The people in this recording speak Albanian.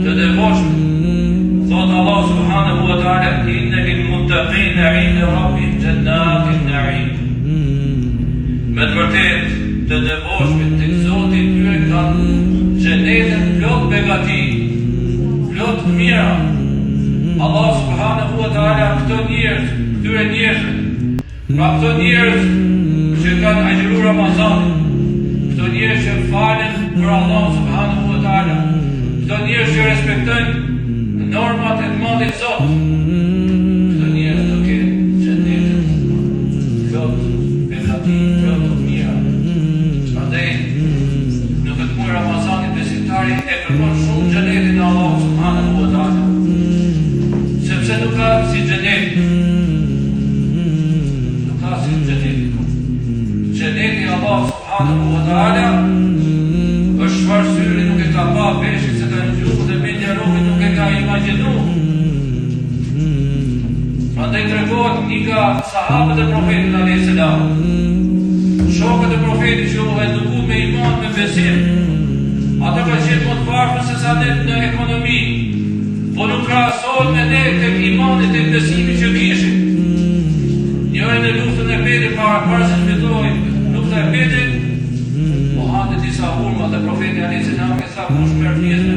të devotshëm. Thot Allah subhanahu wa ta'ala: inna lil muttaqina 'inda rabbihim jannatin na'im. Me të vërtet, të devotshmit tek Zoti tyre kanë xhenetet plot begati, plot mira. Allah subhanahu wa ta'ala këtyre njerëzve, pra këto njerëz që kanë agjëruar Ramazanin, këto njerëz që falen për Allah subhanahu wa ta'ala, këto njerëz që respektojnë normat e të madhit Zot, këto njerëz do kenë xhenetet plot begati, plot mira. Prandaj, në këtë muaj Ramazanit besimtari e kërkon shumë xhenetin e Allah subhanahu wa ta'ala, sepse nuk ka si xheneti. Xheneti Allah subhanahu wa ta'ala është çfarë syri nuk e ka pa, peshë se ka ngjuar dhe mendja robi nuk e ka imagjinuar. Prandaj tregohet një nga sahabët e profetit alayhis salam, shokët e profetit që u eduku me iman, me besim, ata ka qenë më të varfër se sa ne në ekonomi, po nuk krahasohet me ne tek imani, tek besimi që kishin. Njëri në luftën e Bedrit para se të fillojë lufta e Bedrit, po hante disa hurma dhe profeti alayhis salam e sa kush merr pjesë në